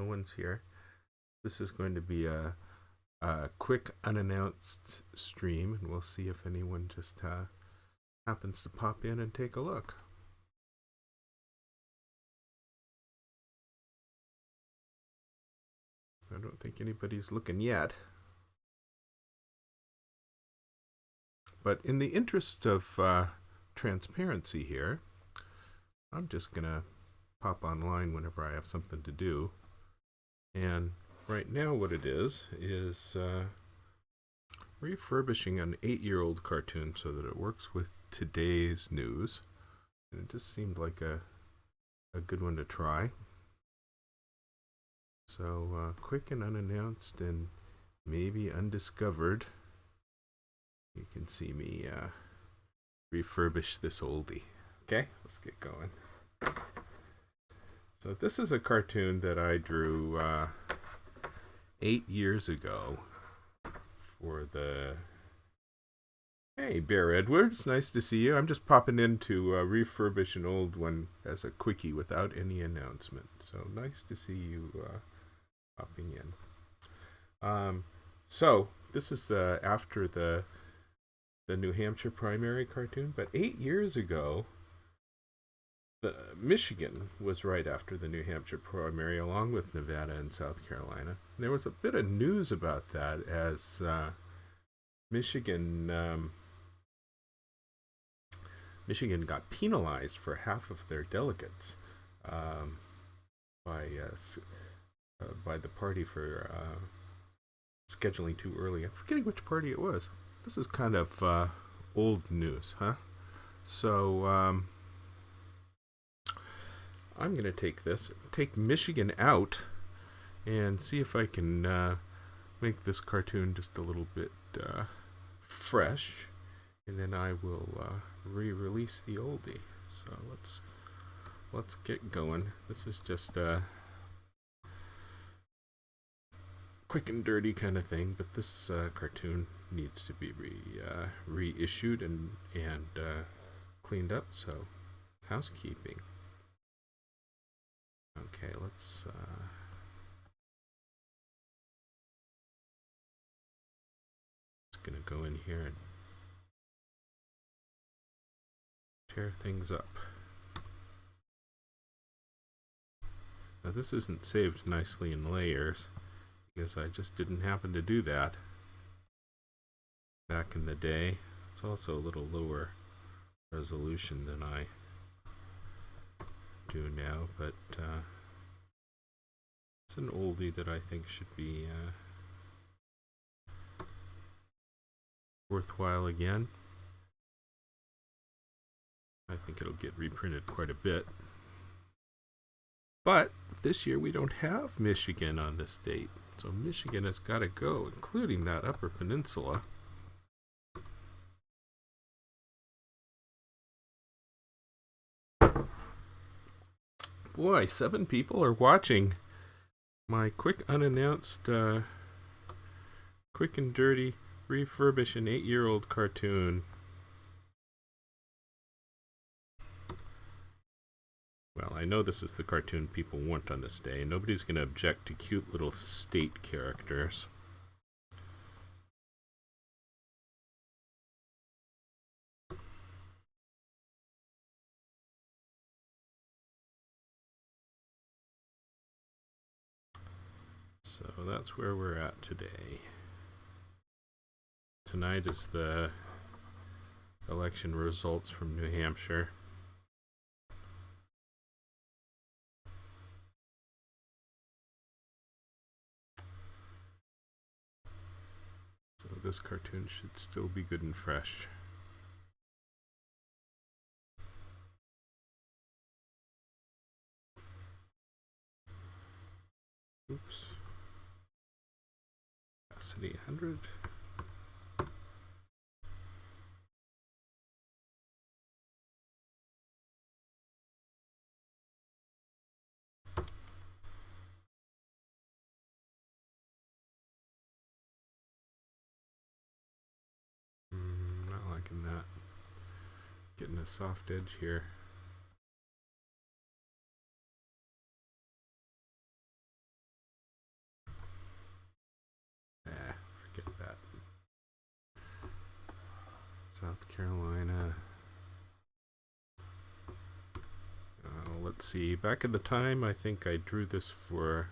no one's here. This is going to be a quick unannounced stream, and we'll see if anyone just happens to pop in and take a look. I don't think anybody's looking yet. But in the interest of transparency here, I'm just going to pop online whenever I have something to do. And right now what it is refurbishing an 8-year-old cartoon so that it works with today's news. And it just seemed like a good one to try. So quick and unannounced and maybe undiscovered. You can see me refurbish this oldie. Okay, let's get going. So this is a cartoon that I drew 8 years ago for the... Hey, Bear Edwards, nice to see you. I'm just popping in to refurbish an old one as a quickie without any announcement. So nice to see you popping in. So this is after the New Hampshire primary cartoon, but 8 years ago, Michigan was right after the New Hampshire primary, along with Nevada and South Carolina. And there was a bit of news about that as Michigan got penalized for half of their delegates by the party for scheduling too early. I'm forgetting which party it was. This is kind of old news, huh? So I'm going to take Michigan out, and see if I can make this cartoon just a little bit fresh, and then I will re-release the oldie. So let's get going. This is just a quick and dirty kind of thing, but this cartoon needs to be reissued and cleaned up. So housekeeping. Okay, let's just gonna go in here and tear things up. Now this isn't saved nicely in layers because I just didn't happen to do that back in the day. It's also a little lower resolution than I do now, but it's an oldie that I think should be worthwhile again. I think it'll get reprinted quite a bit. But this year we don't have Michigan on this date, so Michigan has got to go, including that Upper Peninsula. Boy, 7 people are watching my quick unannounced, quick and dirty refurbish an 8-year-old cartoon. Well, I know this is the cartoon people want on this day. Nobody's going to object to cute little state characters. So that's where we're at today. Tonight is the election results from New Hampshire. So this cartoon should still be good and fresh. Oops. Capacity 100. Not liking that. Getting a soft edge here. South Carolina. Let's see. Back in the time, I think I drew this for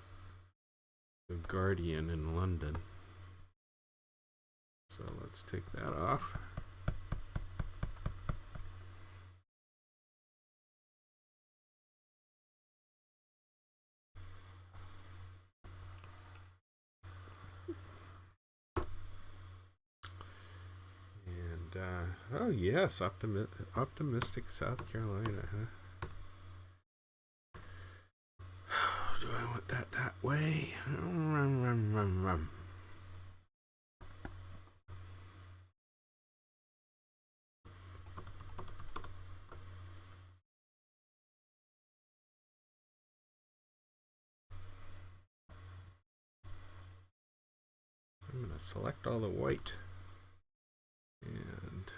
The Guardian in London. So let's take that off. Oh yes, optimistic South Carolina, huh? Do I want that way? I'm going to select all the white and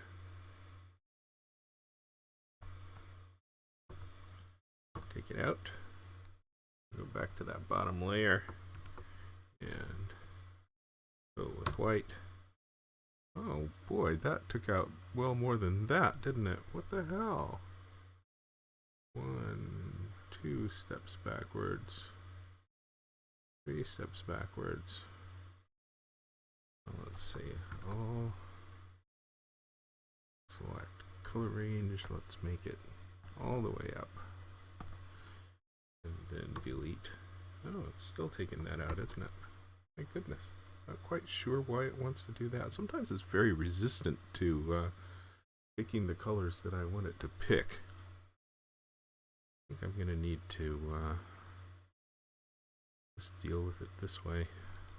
take it out. Go back to that bottom layer and go with white. Oh boy, that took out well more than that, didn't it? What the hell? 1, 2 steps backwards. 3 steps backwards. Let's see. All select color range. Let's make it all the way up. And then delete. Oh, it's still taking that out, isn't it? My goodness. Not quite sure why it wants to do that. Sometimes it's very resistant to picking the colors that I want it to pick. I think I'm going to need to just deal with it this way.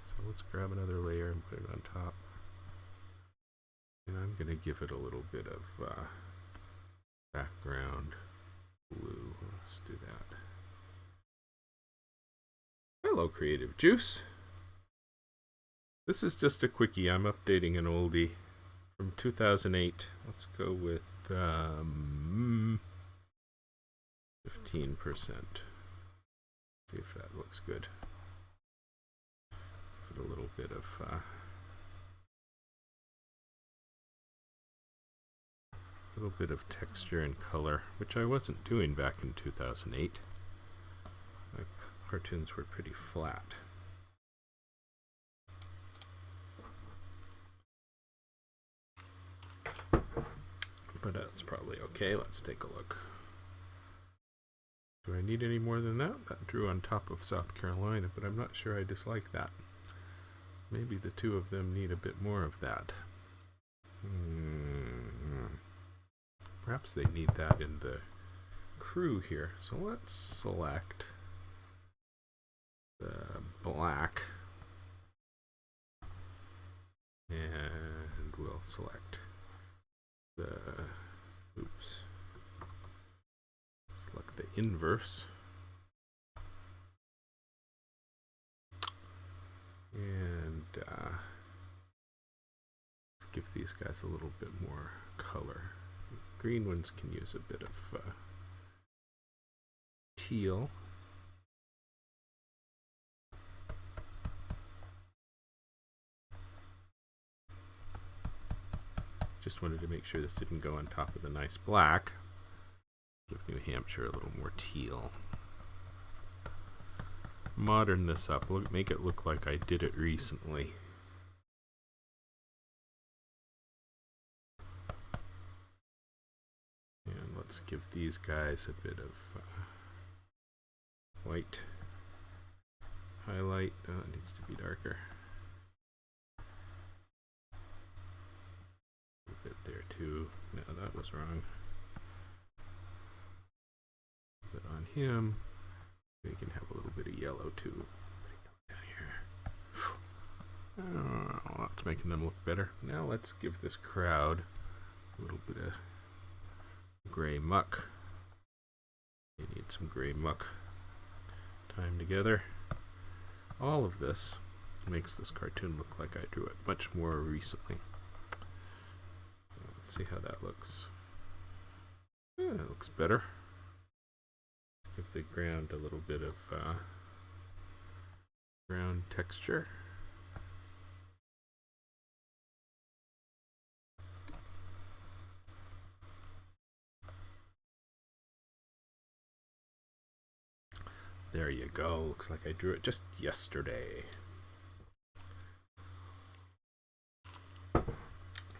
So let's grab another layer and put it on top. And I'm going to give it a little bit of background blue. Let's do that. Hello, Creative Juice. This is just a quickie. I'm updating an oldie from 2008. Let's go with 15%. See if that looks good. Give it a little bit of texture and color, which I wasn't doing back in 2008. My cartoons were pretty flat. But that's probably okay. Let's take a look. Do I need any more than that? That drew on top of South Carolina, but I'm not sure I dislike that. Maybe the two of them need a bit more of that. Perhaps they need that in the crew here. So let's select the black. And we'll select the, select the inverse. And let's give these guys a little bit more color. Green ones can use a bit of teal. Just wanted to make sure this didn't go on top of the nice black. Give New Hampshire a little more teal. Modern this up, make it look like I did it recently. And let's give these guys a bit of white highlight. Oh, it needs to be darker. A bit there too. No, that was wrong. But on him, we can have a little bit of yellow too. Down here. Oh, that's making them look better. Now let's give this crowd a little bit of gray muck. They need some gray muck time together. All of this makes this cartoon look like I drew it much more recently. Let's see how that looks. Yeah, it looks better. Give the ground a little bit of ground texture. There you go. Looks like I drew it just yesterday.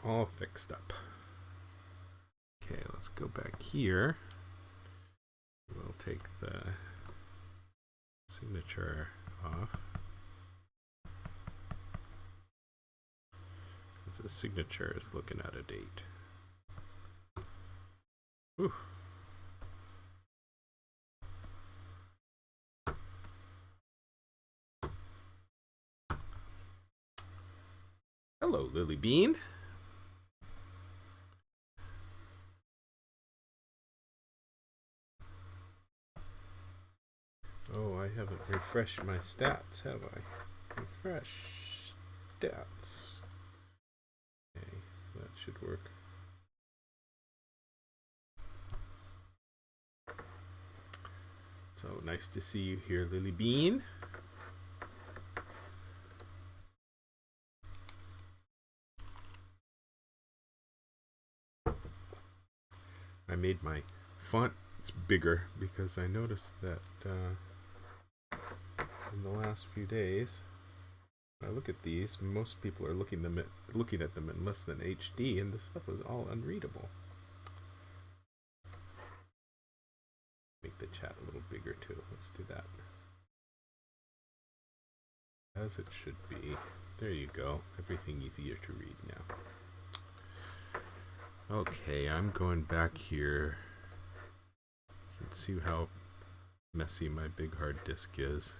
All fixed up. Okay, let's go back here. We'll take the signature off. Because the signature is looking at a date. Whew. Hello, Lily Bean. Oh, I haven't refreshed my stats, have I? Refresh stats. Okay, that should work. So nice to see you here, Lily Bean. I made my font bigger because I noticed that in the last few days, when I look at these, most people are looking at them in less than HD, and this stuff was all unreadable. Make the chat a little bigger too. Let's do that. As it should be. There you go. Everything easier to read now. Okay, I'm going back here. You can see how messy my big hard disk is.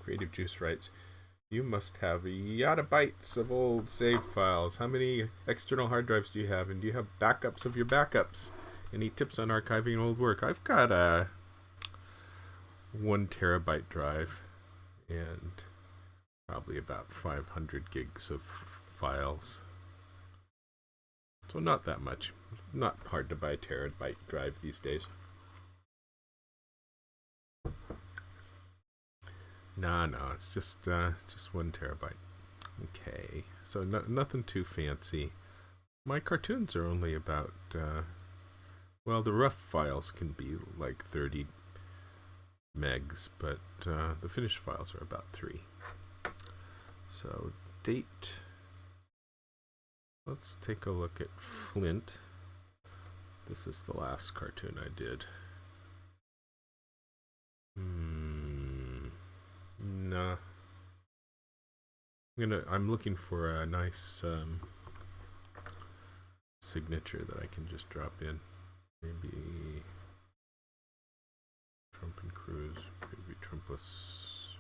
Creative Juice writes, you must have yottabytes of old save files. How many external hard drives do you have? And do you have backups of your backups? Any tips on archiving old work? I've got a 1 terabyte drive and probably about 500 gigs of files. So not that much. Not hard to buy a terabyte drive these days. No, it's just 1 terabyte. Okay, so nothing too fancy. My cartoons are only about, well, the rough files can be like 30 megs, but the finished files are about 3. So, date. Let's take a look at Flint. This is the last cartoon I did. Nah. I'm looking for a nice signature that I can just drop in. Maybe Trump and Cruz, maybe Trumpus.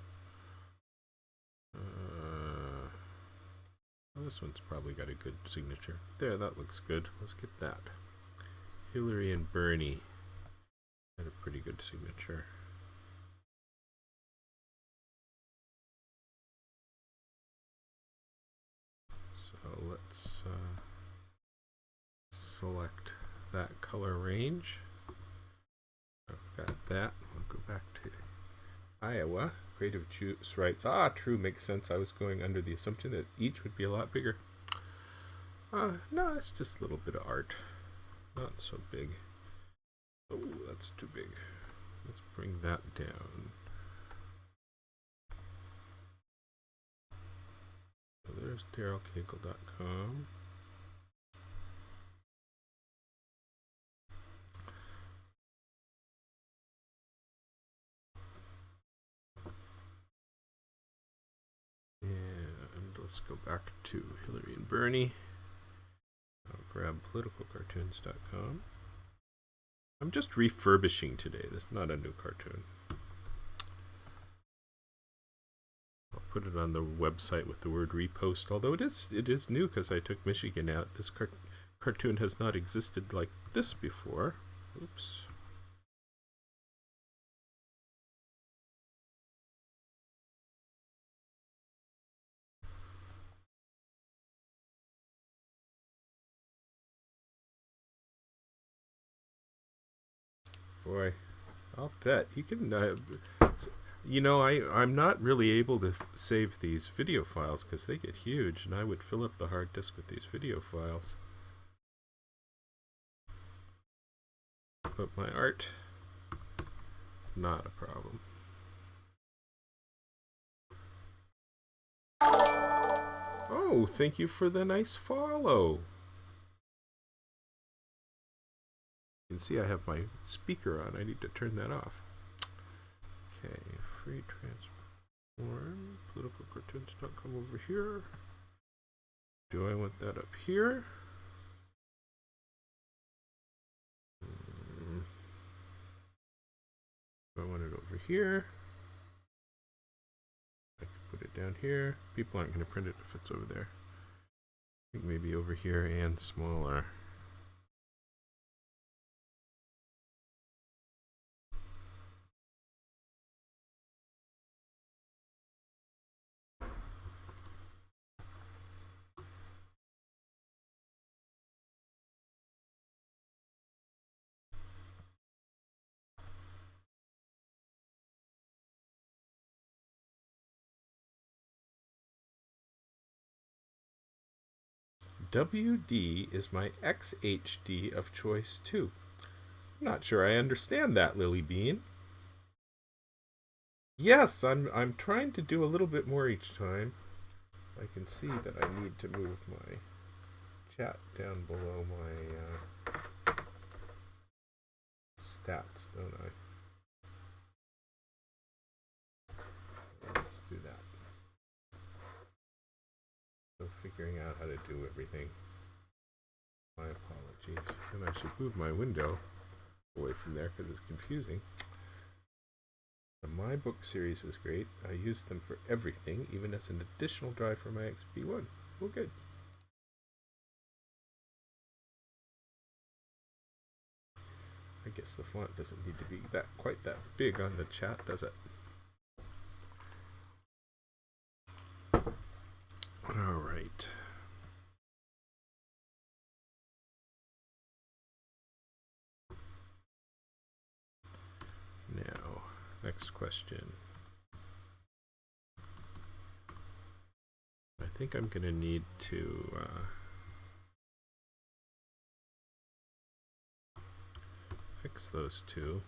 Well, this one's probably got a good signature. There, that looks good. Let's get that. Hillary and Bernie had a pretty good signature. So let's select that color range. I've got that. We'll go back to Iowa. Creative Juice writes, true, makes sense. I was going under the assumption that each would be a lot bigger. No, it's just a little bit of art. Not so big. Oh, that's too big. Let's bring that down. So there's DarylCagle.com. And let's go back to Hillary and Bernie. I'll grab politicalcartoons.com. I'm just refurbishing today. This is not a new cartoon. I'll put it on the website with the word repost, although it is new because I took Michigan out. This cartoon has not existed like this before. Oops. Boy, I'll bet you can. You know, I'm not really able to save these video files because they get huge, and I would fill up the hard disk with these video files. But my art, not a problem. Oh, thank you for the nice follow. You can see I have my speaker on. I need to turn that off. Okay, free transform, politicalcartoons.com over here. Do I want that up here? Do I want it over here? I can put it down here. People aren't going to print it if it's over there. I think maybe over here and smaller. WD is my XHD of choice too. I'm not sure I understand that, Lily Bean. Yes, I'm trying to do a little bit more each time. I can see that I need to move my chat down below my stats, don't I? Let's do that. So figuring out how to do everything. My apologies. And I should move my window away from there because it's confusing. The My Book series is great. I use them for everything, even as an additional drive for my XP1. Well, good. I guess the font doesn't need to be quite that big on the chat, does it? All right. Now, next question. I think I'm going to need to fix those two.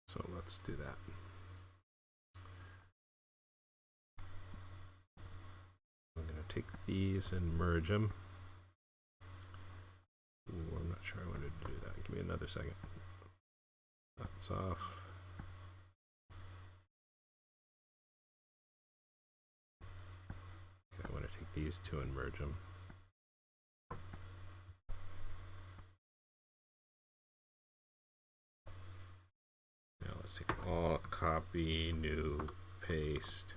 So let's do that. I'm going to take these and merge them. Ooh, I'm not sure I wanted to do that. Give me another second. That's off. Okay, I want to take these two and merge them. Now let's take all, copy, new, paste.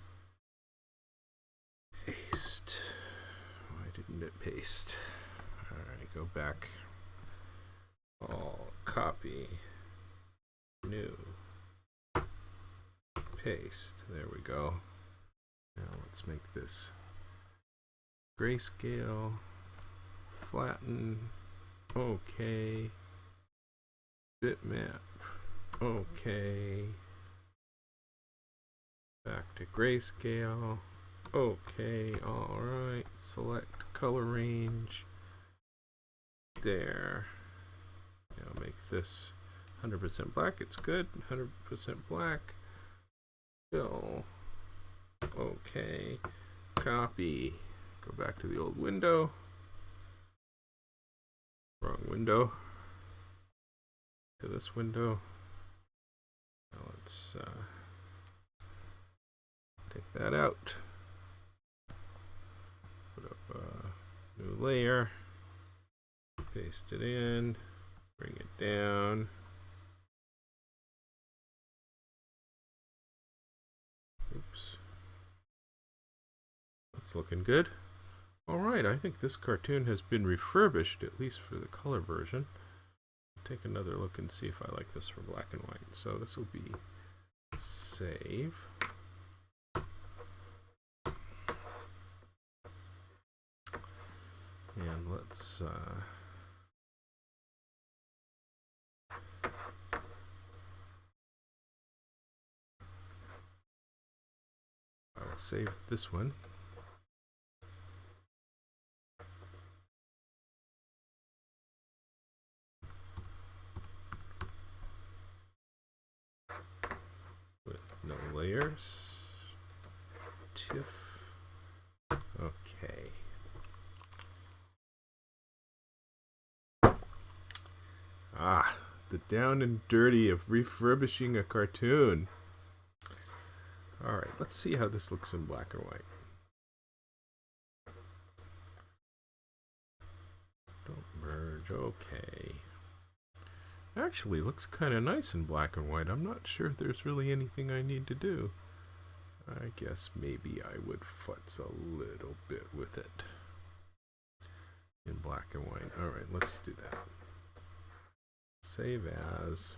Paste. Why didn't it paste? Alright, go back. All, copy, new, paste. There we go. Now let's make this grayscale, flatten, okay, bitmap, okay, back to grayscale, okay, alright, select color range, there. Now make this 100% black, it's good, 100% black, fill, okay, copy, go back to the old window, wrong window, to this window. Now let's take that out, put up a new layer, paste it in, bring it down. Oops. That's looking good. Alright, I think this cartoon has been refurbished, at least for the color version. I'll take another look and see if I like this for black and white. So this will be save. let's I'll save this one. With no layers. TIFF. Okay. Ah, the down and dirty of refurbishing a cartoon. Alright, let's see how this looks in black and white. Don't merge, okay. Actually, looks kind of nice in black and white. I'm not sure if there's really anything I need to do. I guess maybe I would futz a little bit with it in black and white. Alright, let's do that. Save as.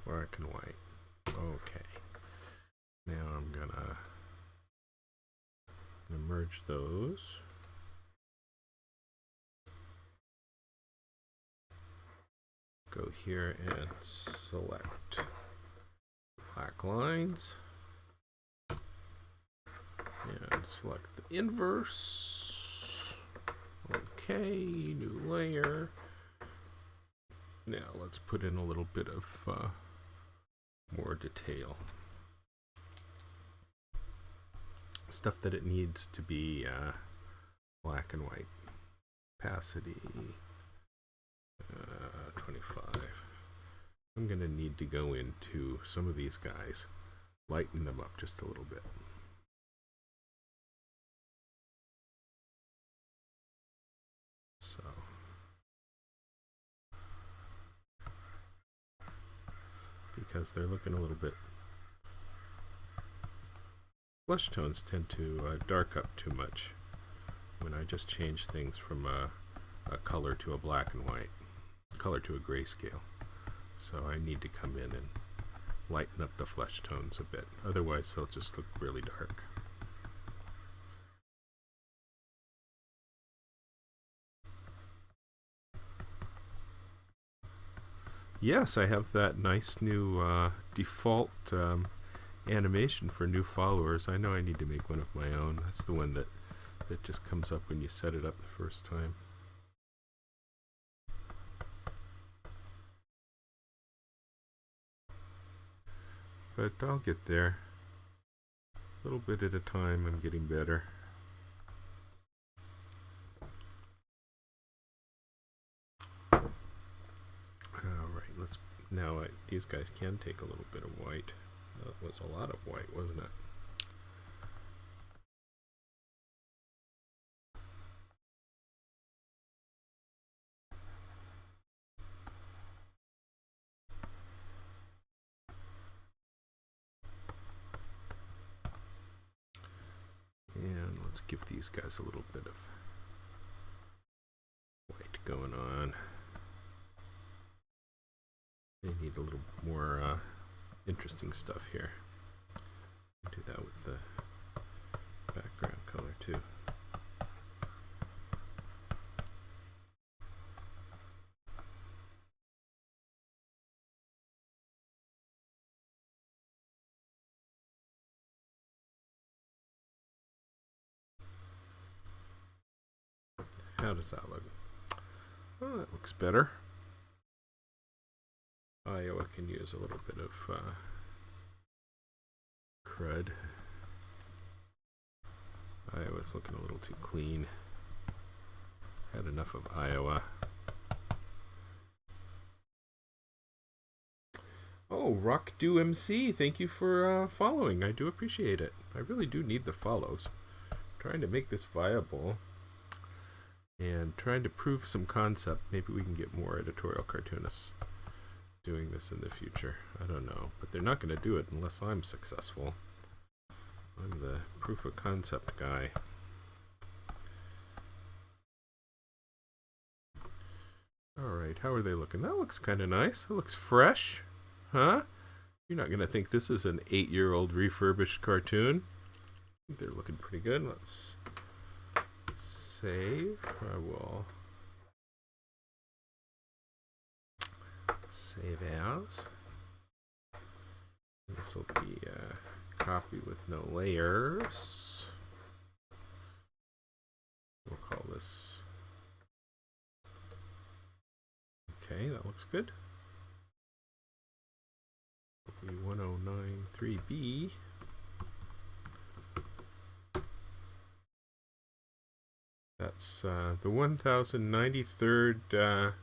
Black and white. Okay. Now I'm gonna merge those. Go here and select black lines. And select the inverse. Okay, new layer. Now let's put in a little bit of more detail. Stuff that it needs to be black and white. Opacity 25. I'm going to need to go into some of these guys, lighten them up just a little bit. So because they're looking a little bit, flesh tones tend to dark up too much when I just change things from a color to a black and white, color to a grayscale. So I need to come in and lighten up the flesh tones a bit, otherwise they'll just look really dark. Yes, I have that nice new default animation for new followers. I know I need to make one of my own. That's the one that just comes up when you set it up the first time. But I'll get there. A little bit at a time, I'm getting better. Alright, let's now these guys can take a little bit of white. That was a lot of white, wasn't it? And let's give these guys a little bit of white going on. They need a little more interesting stuff here. Do that with the background color too. How does that look? Oh, that looks better. Iowa can use a little bit of crud. Iowa's looking a little too clean. Had enough of Iowa. Oh, Rockdo MC, thank you for following. I do appreciate it. I really do need the follows. I'm trying to make this viable and trying to prove some concept. Maybe we can get more editorial cartoonists doing this in the future. I don't know, but they're not going to do it unless I'm successful. I'm the proof of concept guy. Alright, how are they looking? That looks kind of nice. It looks fresh. Huh? You're not going to think this is an 8-year-old refurbished cartoon. They're looking pretty good. Let's save. I will save as. This will be a copy with no layers. We'll call this. Okay, that looks good. 1093B. That's the 1093rd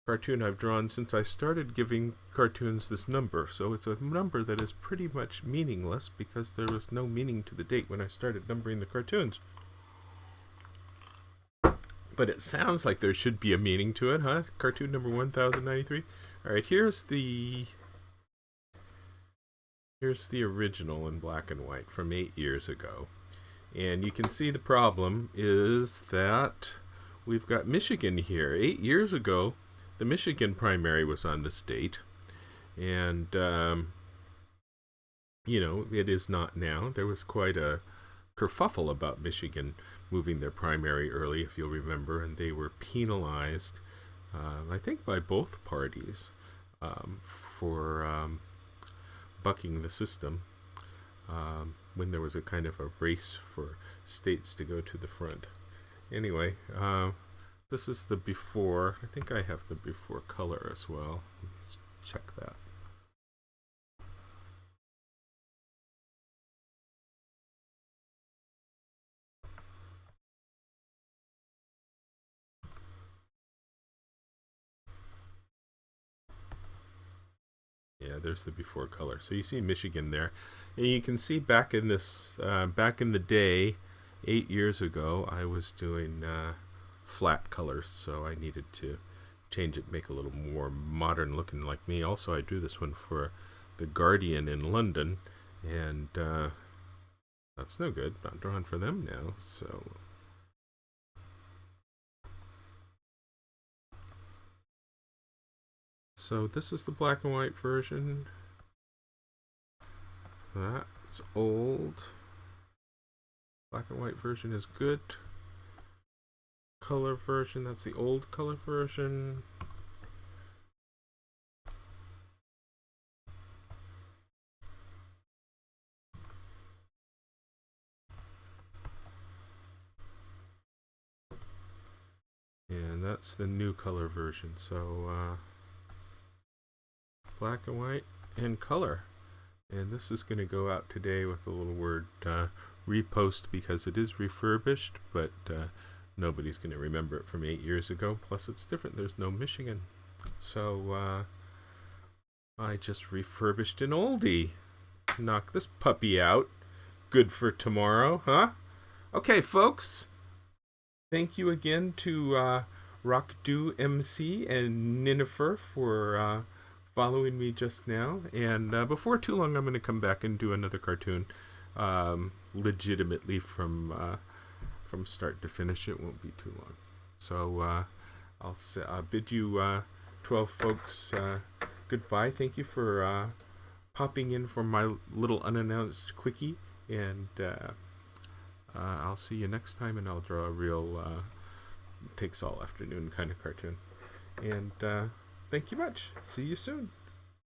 cartoon I've drawn since I started giving cartoons this number. So it's a number that is pretty much meaningless because there was no meaning to the date when I started numbering the cartoons. But it sounds like there should be a meaning to it, huh? Cartoon number 1093. Alright, here's the original in black and white from 8 years ago. And you can see the problem is that we've got Michigan here. 8 years ago, the Michigan primary was on this date. And, you know, it is not now. There was quite a kerfuffle about Michigan moving their primary early, if you'll remember, and they were penalized, I think by both parties, for bucking the system when there was a kind of a race for states to go to the front. Anyway, this is the before. I think I have the before color as well. Let's check that. Yeah, there's the before color. So you see Michigan there, and you can see back in this, back in the day, 8 years ago, I was doing flat colors, so I needed to change it, make it a little more modern looking like me. Also, I drew this one for the Guardian in London, and that's no good. Not drawn for them now, so. So this is the black and white version. That's old. Black and white version is good. Color version, that's the old color version. And that's the new color version. So black and white and color. And this is going to go out today with a little word repost because it is refurbished, but nobody's going to remember it from 8 years ago. Plus it's different. There's no Michigan. So I just refurbished an oldie. Knock this puppy out. Good for tomorrow, huh? Okay, folks. Thank you again to Rockdo MC and Ninifer for following me just now. And before too long, I'm going to come back and do another cartoon legitimately from start to finish. It won't be too long. So I'll bid you 12 folks goodbye. Thank you for popping in for my little unannounced quickie. And I'll see you next time, and I'll draw a real takes all afternoon kind of cartoon. And thank you much. See you soon.